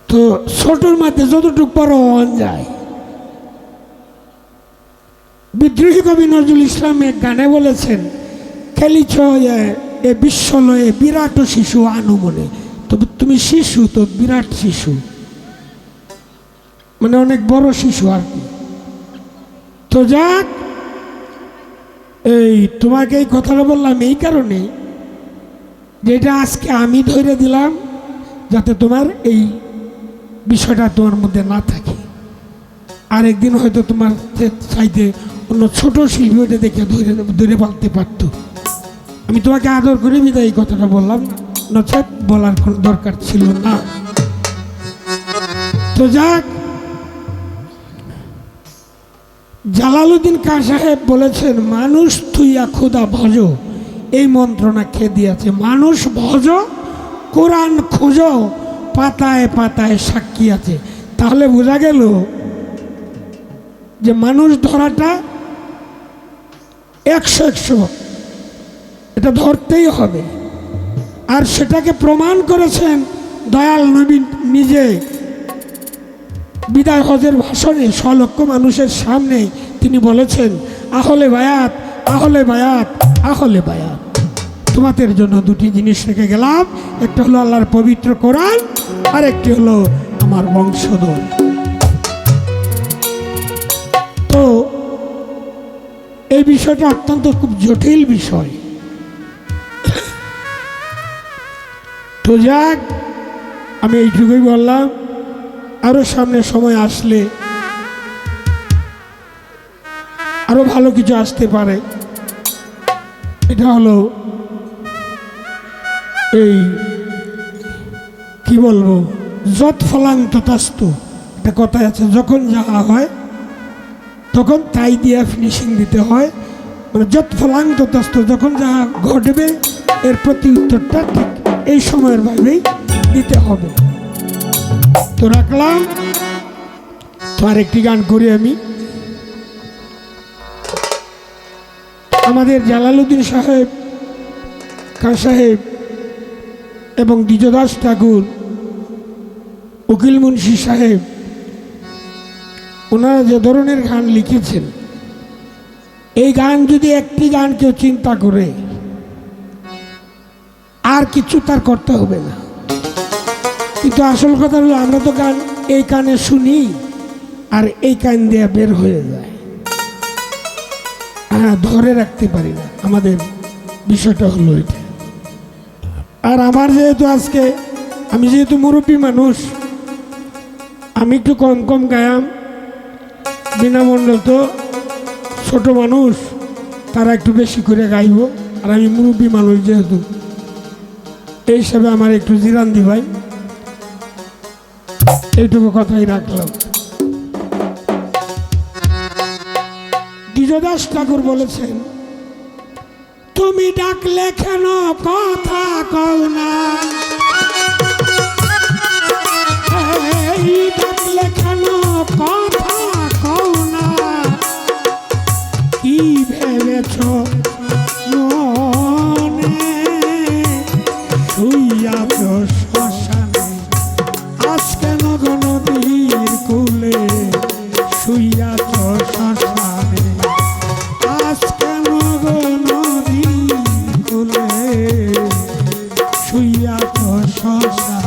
তো ছোটর মধ্যে যতটুকু বড় হওয়া যায়। বিদ্রোহী কবি নজরুল ইসলাম এক গানে বলেছেন, খেলিছ এ বিশ্বলয়ে বিরাট শিশু আনুমনে। তবে তুমি শিশু তো বিরাট শিশু, মানে অনেক বড় শিশু আর কি। তো যাক, এই তোমাকে এই কথাটা বললাম এই কারণে, যেটা আজকে আমি ধরে দিলাম যাতে তোমার এই বিষয়টা তোমার মধ্যে না থাকে। আরেকদিন হয়তো তোমার চাইতে অন্য ছোট শিল্পী ওইটা দেখে ধরে ফেলতে পারতো। আমি তোমাকে আদর করে বিদায় এই কথাটা বললাম, নচেত বলার কোনো দরকার ছিল না। তো যাক, জালালউদ্দিন খাঁ সাহেব বলেছেন, মানুষ তুইয়া খুদা ভজ, এই মন্ত্রণা খেয়ে দিয়েছে। মানুষ ভজ, কোরআন খোঁজো, পাতায় পাতায় সাক্ষী আছে। তাহলে বোঝা গেল যে মানুষ ধরাটা 100 এটা ধরতেই হবে। আর সেটাকে প্রমাণ করেছেন দয়াল নবী নিজে বিদায় হজের ভাষণে 100 লক্ষ মানুষের সামনে তিনি বলেছেন, আহলে বায়াত, আহলে বায়াত, আহলে বায়াত। তোমাদের জন্য দুটি জিনিস রেখে গেলাম, একটা হলো আল্লাহর পবিত্র কোরআন, আর একটি হলো আমার বংশধর। তো এই বিষয়টা অত্যন্ত খুব জটিল বিষয়। তো যাক, আমি এইটুকুই বললাম। আরো সামনে সময় আসলে আরো ভালো কিছু আসতে পারে। এটা হলো এই কি বলবো, যত ফলাং তথাস্তু একটা কথাই আছে, যখন যাহা হয় তখন তাই দিয়ে ফিনিশিং দিতে হয়। মানে যত ফলাং তথাস্তু, যখন যাহা ঘটবে এর প্রতি উত্তরটা ঠিক এই সময়ের ভাবেই দিতে হবে। তো রাখলাম। তো আরেকটি গান করি আমি। আমাদের জালালউদ্দিন সাহেব, খাঁ সাহেব এবং দ্বিজদাস ঠাকুর, উকিল মুন্সি সাহেব, ওনারা যে ধরনের গান লিখেছেন, এই গান যদি একটি গান কেউ চিন্তা করে আর কিছু তার করতে হবে না। কিন্তু আসল কথা হলো, আমরা তো গান এই কানে শুনি আর এই কান দিয়ে বের হয়ে যায়, ধরে রাখতে পারি না। আমাদের বিষয়টা হলো এটা। আর আমার যেহেতু আজকে, আমি যেহেতু মুরব্বী মানুষ, আমি একটু কম কম গায়াম। বিনামণ্ডল তো ছোট মানুষ, তারা একটু বেশি করে গাইব। আর আমি মুরব্বী মানুষ যেহেতু, এই হিসাবে আমার একটু জিরান দি ভাই, এইটুকু কথাই রাখলাম। দ্বিজদাস ঠাকুর বলেছেন, তুমি ডাকলে কেন কথা কও না, ডাকলে কেন কথা কও না, কি ভেবেছ মনে, শুইয়াছ শ্মশানে, আজকে নদীর কূলে, শুইয়াছ শ্মশানে, আজকে নদীর কূলে, শুইয়াছ শ্মশানে।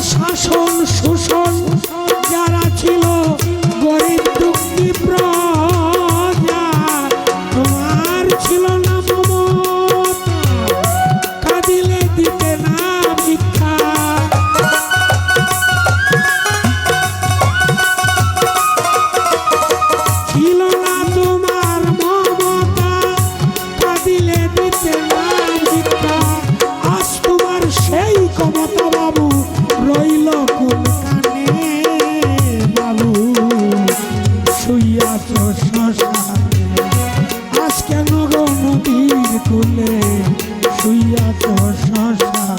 শাসন শোষণ যারা ছিল গরিব দুঃখী প্রজা, তোমার ছিল না মমতা, কাঁদিলে দিতে না ভিক্ষা। ছিল না তোমার মমতা, কাঁদিলে দিতে না ভিক্ষা। আজ তোমার সেই ক্ষমতা বাবু রইল কোনখানে? বাবু শুইয়াছ শ্মশানে, আজ কেন গো নদীর কূলে শুইয়াছ শ্মশানে?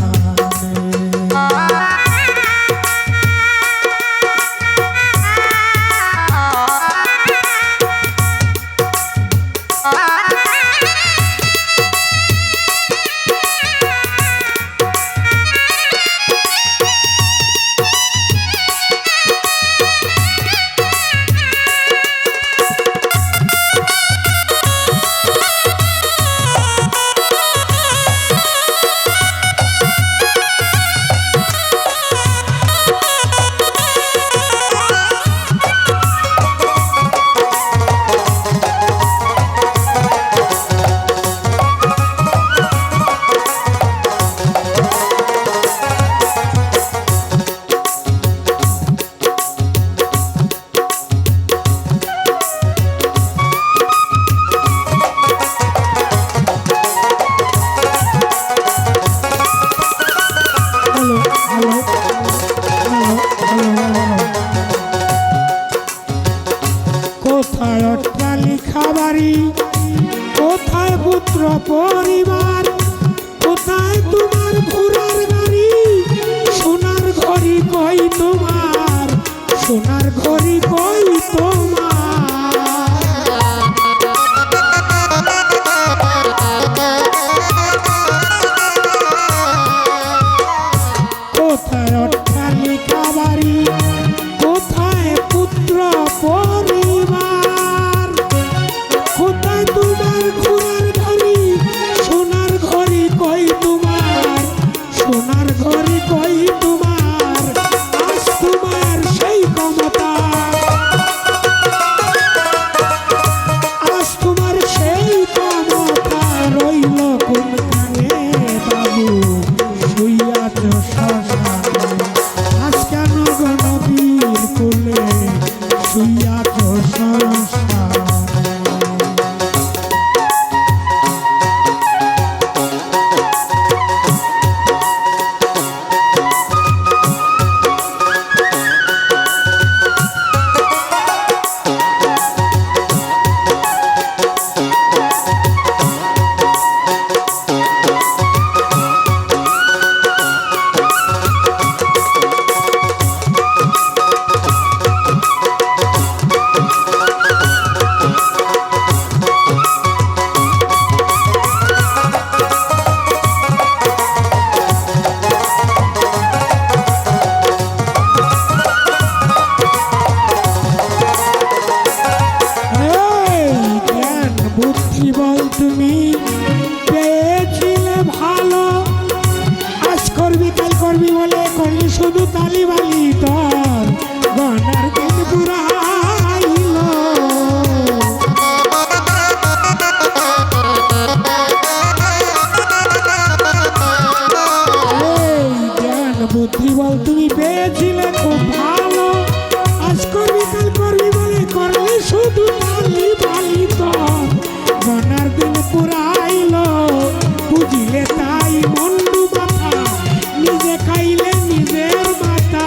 কোথায় অট্টালিকা বাড়ি, কোথায় পুত্র পরিবার, কোথায় তোমার ঘোড়ার গাড়ি? সোনার ঘড়ি কই তোমার, সোনার ঘড়ি কই তোমার? কোথায় অট্টালিকা বাড়ি, কোথায় পুত্র পরিবার, কোথায় তোমার ঘোড়ার গাড়ি? সোনার ঘড়ি কই তোমার, সোনার ঘড়ি কই তোমার? আজ তোমার সেই ক্ষমতা, আজ তোমার সেই ক্ষমতা রইল কোনখানে? বাবু শুইয়াছ শ্মশানে, আজ কেন গো নদীর কূলে শুইয়াছ শ্মশানে? বুদ্ধি বল তুমি পেয়েছিলে ভালো, আজ করবি কাল করবি বলে করলি শুধু তালি বালি, তোর গনার দিন পুরাইল। জ্ঞান বুদ্ধি বল তুমি পেয়েছিলে খুব ভালো, আজ করবি কাল করবি বলে করলি শুধু তালি বালি, তোর গনার দিন পুরাইল। বুঝিলে তাই মন্ডু মাথা, নিজে খাইলে নিজের মাথা।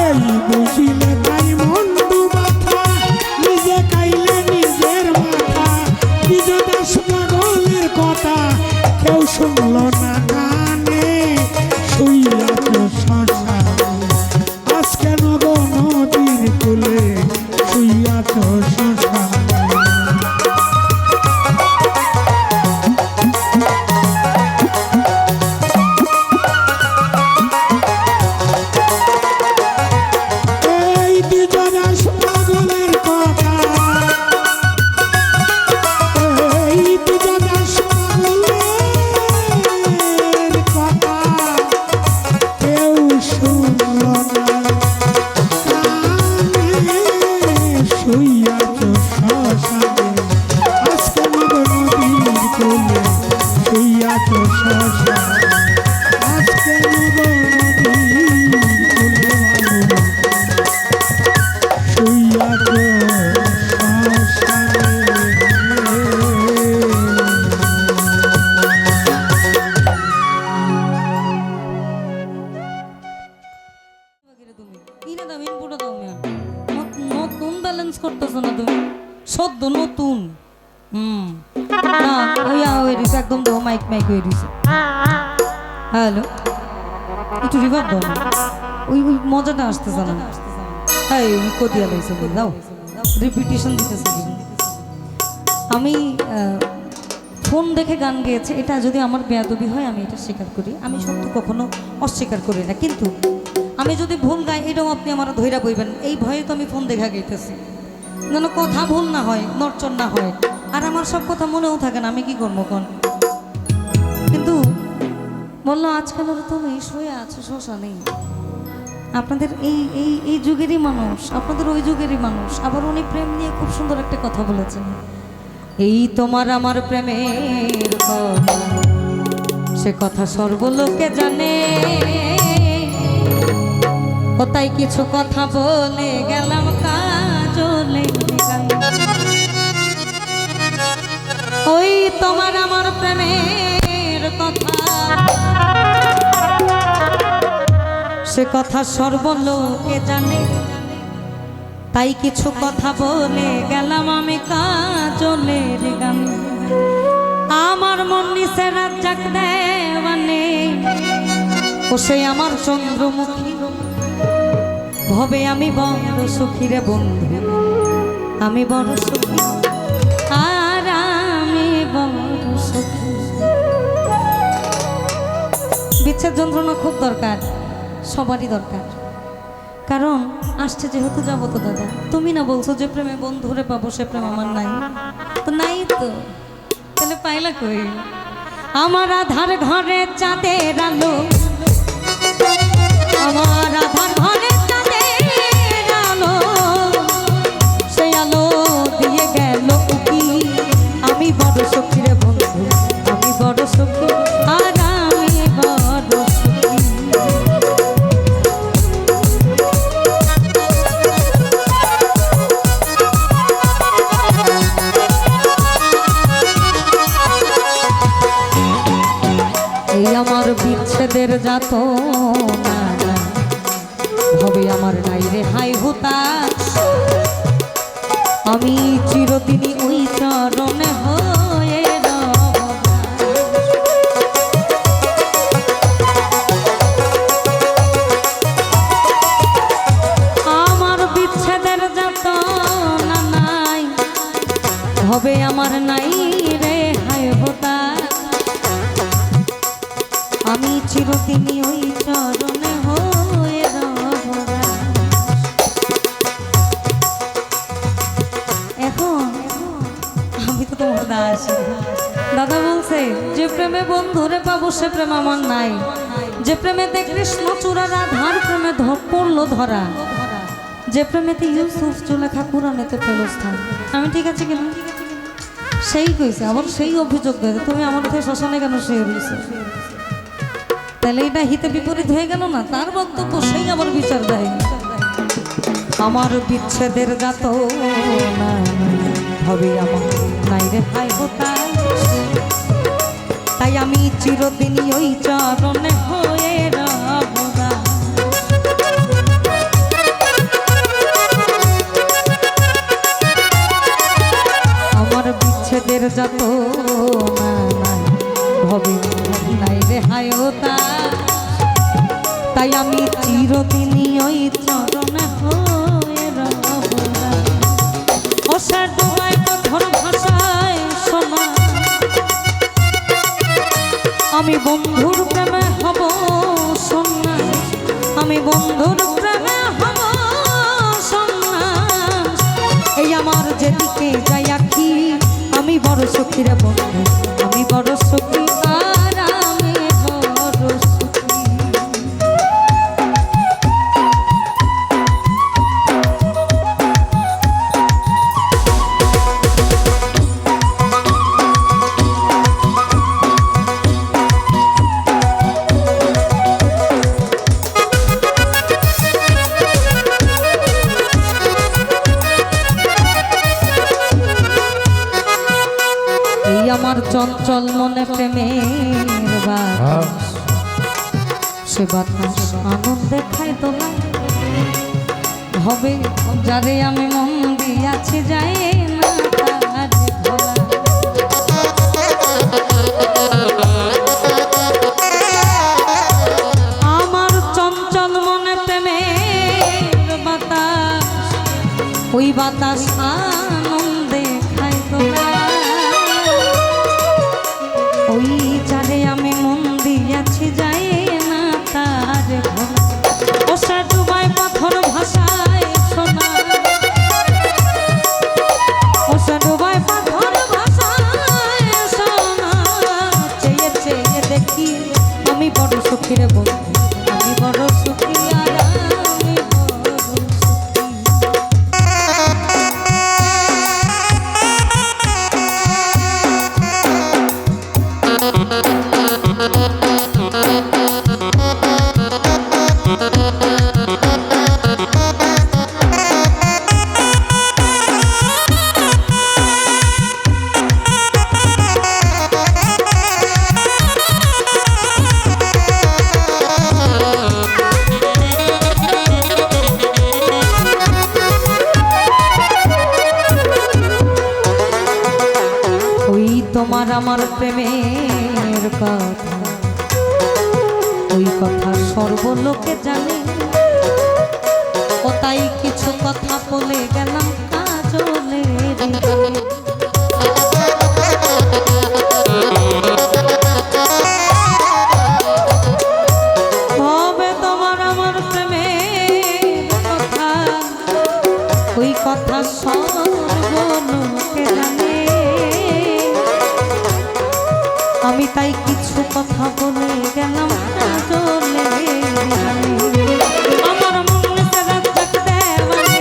এই বুঝিলে তাই মন্ডু মাথা, নিজে খাইলে নিজের মাথা। নিজ দাস পাগলের কথা কেউ শুনল না কানে, শুইয়াছ শ্মশানে, আজ কেন গো নদীর কূলে শুইয়াছ শ্মশানে? এই দুজনাস পাগলের কথা, এই দুজনাস পাগলের শ্মশান আজকে নদী ফুলে ভালো শুইয়া তো নতুন ব্যালেন্স করতেছো না তুমি, সদ্য নতুন। না ওই হয়ে দিছে একদম, দেখো মাইক মাইক হয়ে দিছে। হ্যালো, একটু রিভার্ব দাও না, ওই ওই মজাটা আসতেছে না। হ্যাঁ ওই কদিয়া লাইছে দাও, রিপিটিশন দিতেছে। আমি ফোন দেখে গান গেয়েছে, এটা যদি আমার বেয়াদবি হয় আমি এটা স্বীকার করি, আমি সত্য কখনো অস্বীকার করি না। কিন্তু আমি যদি ভুল গাই এটাও আপনি আমার ধৈর্য বইবেন, এই ভয়ে তো আমি ফোন দেখা গেতেছি, যেন কথা ভুল না হয়, নড়চড় না হয়। আর আমার সব কথা মনেও থাকে না, আমি কি করবো কোন। কিন্তু বললো আজকাল তুমি শুয়ে আছো শ্মশানে, আপনাদের এই এই এই যুগেরই মানুষ, আপনাদের ওই যুগেরই মানুষ। আবার উনি প্রেম নিয়ে খুব সুন্দর একটা কথা বলেছেন, এই তোমার আমার প্রেমের কথা, সে কথা সর্বলোকে জানে, ও তাই কিছু কথা বলে গেলাম কাজলে। ওই তোমার আমার প্রেমের কথা, সে কথা সর্বলোকে জানে, তাই কিছু কথা বলে গেলাম আমি কাজলের গানে। আমার মন নিচে রাজ্জাক দেওয়ানে, ও সেই আমার চন্দ্রমুখী, ভবে আমি বড় সুখী রে বন্ধু, আমি বড় সুখী, আর আমি বড় সুখী। বিচ্ছেদ যন্ত্রণা খুব দরকার, সবারই দরকার, কারণ আসছে যেহেতু যাবো তো দাদা। তুমি না বলছো যে প্রেমে বন্ধুরে পাবো, সে প্রেম আমার নাই, তো নাই তো, তাহলে পাইলা কই? আমার আধার ঘরে চাঁদের আলো, আমার আধার ঘরে চাঁদের আলো, সেই আলো দিয়ে গেল কি, আমি বড় সুখী রে বন্ধু, আমি বড় সুখী, আর আমি বড় সুখী। এই আমার বিচ্ছেদের যাত না হবে আমার নাই রে হাই হুতাশ, আমি চিরদিনই ওই চরণে হয়ে রব। আমার বিচ্ছেদের যাত না নাই হবে আমার নাই রে হাই হুতাশ, আমি চিরদিনই ওই চরণে হয়ে রব। এখন আমি তো তোমার দাস, দাদা বলছে যে প্রেমে বন্ধুরে পাবো সে প্রেম আমার নাই, যে প্রেমেতে কৃষ্ণচূড়া রাধার প্রেমে পড়লো ধরা, যে প্রেমেতে ইউসুফ চুলেখা কুরআনেতে পেল স্থান। আমি ঠিক আছে কিনা সেই কইছে, আবার সেই অভিযোগ দেয় তুমি আমার থেকে শ্মশানে কেন শুয়ে রয়েছে, তাহলে এটা হিতে বিপরীত হয়ে গেল না? তার বক্তব্য সেই আবার বিচার দেয়। আমার বিচ্ছেদের গাত না হবে আমার নাই রে ভাই হোতাই, তাই আমি চিরদিনই ওই চরণে হয়ে রব। আমার বিচ্ছেদের যাত না হবে নাই রে হায় হোতাই, তাই আমি চিরদিনই ওই চরণে হয়ে রব। অসার ডোবায় মধুর ভাষায় শোনা, আমি বন্ধুর প্রেমে হব সোনা, আমি বন্ধুর প্রেমে হব সোনা। এই আমার যেদিকে যাই আখি, আমি বড় সুখী রে বন্ধু, আমি বড় সুখী, আর আমি বড় সুখী। সে বাতাস আনন্দে খাই তোলা হবে যারে আমি মন দিয়াছি যায় না তার ভোলা। আমার চঞ্চল মনে প্রেমের বাতাস ওই বাতাস আনন্দে খাই তোলা ওই যারে আমি মন দিয়াছি যায় না তার ভোলা। ওসা ডুবাই পাথর ভাষায় শোনা ওসা ডুবাই পাথর ভাষায় শোনা চেয়ে চেয়ে দেখি আমি বড় সুখী রে বন্ধু আমি বড় সুখী আর আমি বড় তোমার আমার প্রেমের কথা ওই কথা সর্বলোকে জানে ও তাই কিছু কথা বলে গেলাম কাজলের গানে। হবে তোমার আমার প্রেমের কথা ওই কথা সর্বলোকে জানে আমি তাই কিছু কথা বলে গেলাম চলে আমার মনে রাত জাগতে মানে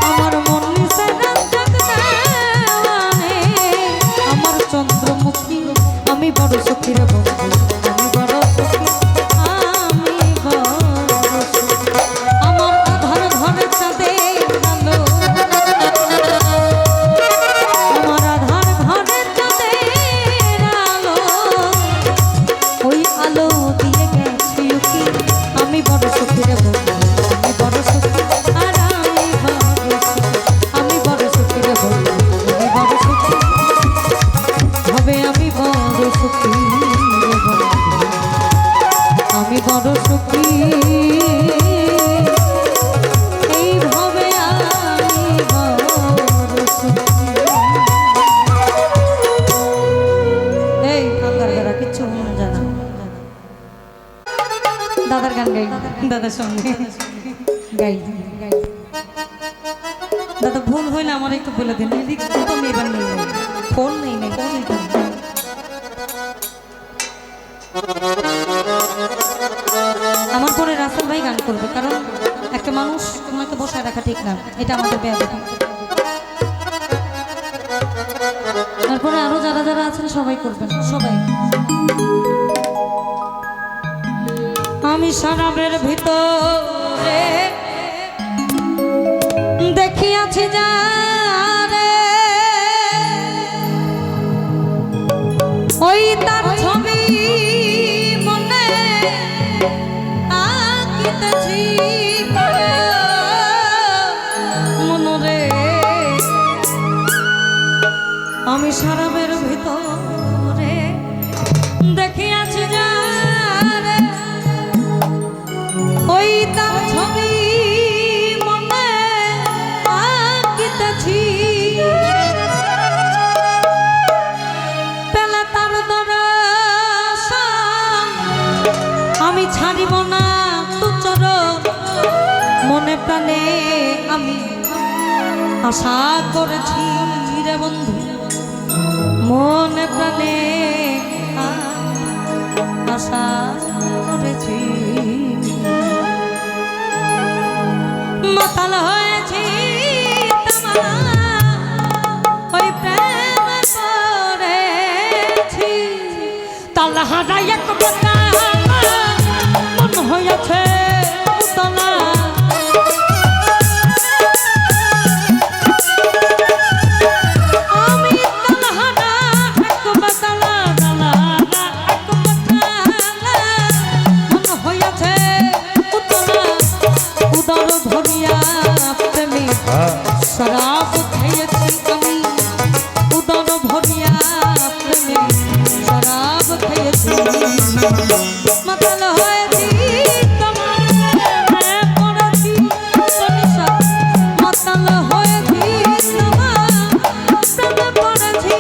আমার মনে রাত জাগতে মানে আমার চন্দ্রমুখী আমি বড় সুখী রে বন্ধু আমি বড় সুখী আমি বড় সুখী আমার আধার ঘরে চাঁদের আলো আমি বড় সুখী রে বন্ধু আমি বড় সুখী আর আমি বড় সুখী রে বন্ধু আমি বড় সুখী হবে আমি বড় সুখী রে বন্ধু আমি বড় সুখী এইভাবে আমি বড় সুখী। এই কাঙ্গার গারা কিচ্ছু মনে জানা দাদার গান গাই দাদার সঙ্গে গাই দাদা ভুল হইলে আমার একটু বলে দিন তো এবার নেই ফোন নেই নেই আমার পরে রাসেল ভাই গান করবে কারণ একটা মানুষ তোমাকে বসায় রাখা ঠিক না এটা আমাদের বেয়া দেখা। তারপরে আরো যারা যারা আছেন সবাই করবেন সবাই। আমি শরাবের ভিতরে দেখিয়াছি যারে ওই তার ছবি মনে আঁকিতেছি মনরে আমি শরাবের ভিতরে দেখিয়াছি যারে ওই তার ছবি মনে আঁকিতেছি পেলে তার দর্শন আমি ছাড়িব না তু চরণ মনে প্রাণে আমি আশা করেছি রে বন্ধু মনে প্রাণে আশা করেছি মাতাল হয়েছি ওই প্রেম করেছি তালা হারাই এক কথা মন হয়েছে উতলা আমি তালা হারা এক বাতালা তালা এক কথা মাতাল হয়েছি তোমার প্রেমে পড়েছি তনিষা মাতাল হয়েছি তোমার প্রেমে পড়েছি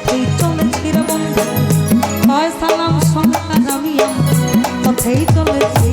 পথেই চলেছি রে বন্ধু, হয় সালাম সংসার আমি আমার পথেই চলেছি